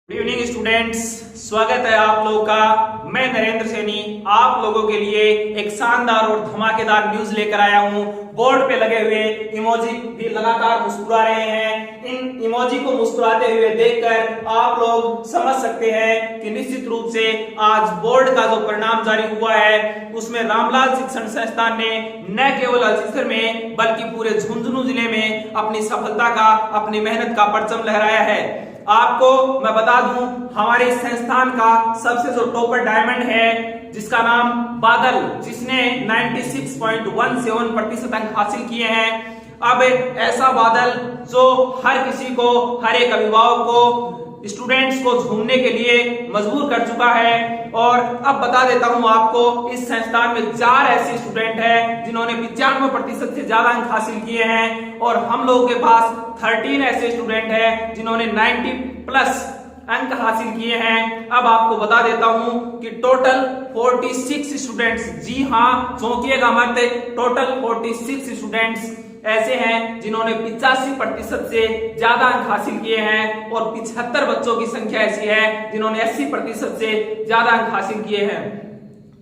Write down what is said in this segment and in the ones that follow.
Good evening students, स्वागत है आप लोगों का। मैं नरेंद्र सैनी आप लोगों के लिए एक शानदार और धमाकेदार न्यूज लेकर आया हूं। बोर्ड पे लगे हुए इमोजी भी लगातार मुस्कुरा रहे हैं। इन इमोजी को मुस्कुराते हुए देखकर आप लोग समझ सकते हैं कि निश्चित रूप से आज बोर्ड का जो परिणाम जारी हुआ है उसमें रामलाल शिक्षण संस्थान ने न केवल अल्जीसर में बल्कि पूरे झुंझुनू जिले में अपनी सफलता का, अपनी मेहनत का परचम लहराया है। आपको मैं बता दूं, हमारे संस्थान का सबसे जो टॉपर डायमंड है जिसका नाम बादल, जिसने 96.17% अंक हासिल किए हैं। अब ऐसा बादल जो हर किसी को, हर एक अभिभावक को, स्टूडेंट्स को झूमने के लिए मजबूर कर चुका है। और अब बता देता हूं आपको, इस संस्थान में 4 ऐसे स्टूडेंट हैं जिन्होंने 95% से ज्यादा अंक हासिल किए हैं और हम लोगों के पास 13 ऐसे स्टूडेंट हैं जिन्होंने 90+ अंक हासिल किए हैं। अब आपको बता देता हूं कि टोटल 46 स्टूडेंट्स, जी हां चौंकिएगा मत, टोटल 46 स्टूडेंट्स ऐसे हैं जिन्होंने 85% से ज्यादा अंक हासिल किए हैं और 75 बच्चों की संख्या ऐसी है जिन्होंने 80% से ज्यादा अंक हासिल किए हैं।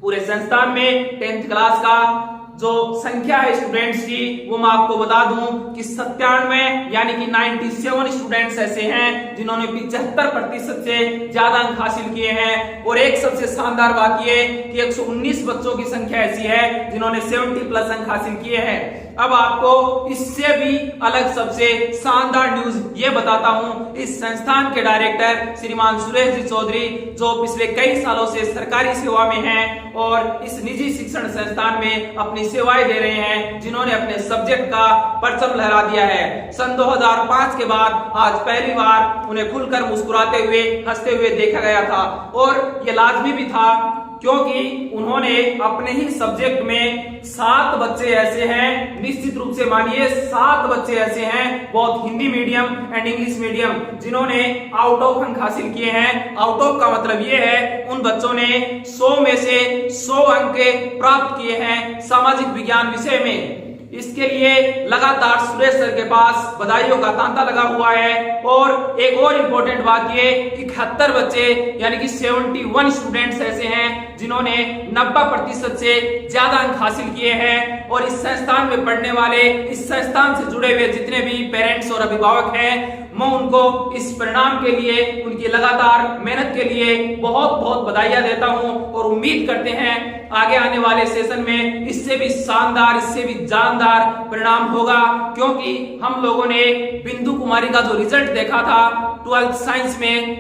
पूरे संस्थान में 10th क्लास का जो संख्या है स्टूडेंट्स की, वो मैं आपको बता दूं कि 97 यानी कि 97 स्टूडेंट्स ऐसे हैं जिन्होंने 75% से ज्यादा अंक हासिल किए हैं। और एक सबसे शानदार बात ये कि 119 बच्चों की संख्या ऐसी है जिन्होंने 70+ अंक हासिल किए हैं। अब आपको इससे भी अलग सबसे शानदार न्यूज ये बताता हूं। इस संस्थान के डायरेक्टर श्रीमान सुरेश जी चौधरी, जो पिछले कई सालों से सरकारी सेवा में हैं और इस निजी शिक्षण संस्थान में अपनी सेवाएं दे रहे हैं, जिन्होंने अपने सब्जेक्ट का परचम लहरा दिया है। सन 2005 के बाद आज पहली बार उन्हें खुलकर मुस्कुराते हुए, हंसते हुए देखा गया था और ये लाजमी भी था क्योंकि उन्होंने अपने ही सब्जेक्ट में 7 बच्चे ऐसे हैं, निश्चित रूप से मानिए 7 बच्चे ऐसे हैं, बहुत Hindi medium and English medium, जिन्होंने आउट ऑफ अंक हासिल किए हैं। आउट ऑफ का मतलब ये है उन बच्चों ने 100 में से 100 अंक प्राप्त किए हैं सामाजिक विज्ञान विषय में। इसके लिए लगातार सुरेश सर के पास बधाइयों का तांता लगा हुआ है। और एक और इम्पोर्टेंट बात ये कि 71 बच्चे यानी कि 71 स्टूडेंट्स ऐसे हैं जिन्होंने 90% से ज्यादा अंक हासिल किए हैं। और इस संस्थान में पढ़ने वाले, इस संस्थान से जुड़े हुए जितने भी पेरेंट्स और अभिभावक हैं, मैं उनको इस परिणाम के लिए, उनकी लगातार मेहनत के लिए बहुत बहुत बधाइयां देता हूं और उम्मीद करते हैं आगे आने वाले सेशन में इससे भी शानदार, इससे भी जानदार परिणाम होगा। क्योंकि हम लोगों ने बिंदु कुमारी का जो रिजल्ट देखा था 12th साइंस में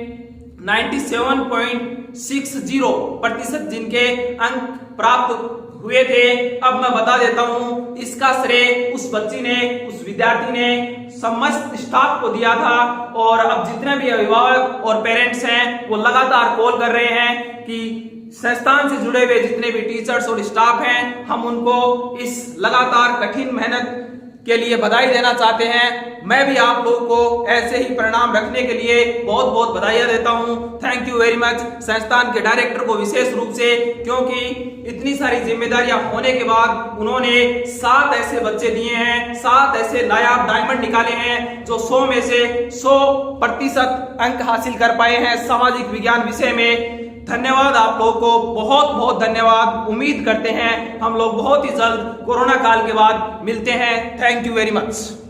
97.60% जिनके अंक प्राप्त हुए थे। अब मैं बता देता हूं, इसका श्रेय उस बच्ची ने, उस विद्यार्थी ने समस्त स्टाफ को दिया था। और अब जितने भी अभिभावक और पेरेंट्स हैं वो लगातार कॉल कर रहे हैं कि संस्थान से जुड़े हुए जितने भी टीचर्स और स्टाफ हैं, हम उनको इस लगातार कठिन मेहनत के लिए बधाई देना चाहते हैं। मैं भी आप लोगों को ऐसे ही परिणाम रखने के लिए बहुत बहुत बधाइयां देता हूं। थैंक यू वेरी मच संस्थान के डायरेक्टर को विशेष रूप से, क्योंकि इतनी सारी जिम्मेदारियां होने के बाद उन्होंने 7 ऐसे बच्चे दिए हैं, 7 ऐसे नायाब डायमंड निकाले हैं जो 100 में से 100% अंक हासिल कर पाए हैं सामाजिक विज्ञान विषय में। धन्यवाद आप लोगों को, बहुत बहुत धन्यवाद। उम्मीद करते हैं हम लोग बहुत ही जल्द कोरोना काल के बाद मिलते हैं। Thank you very much.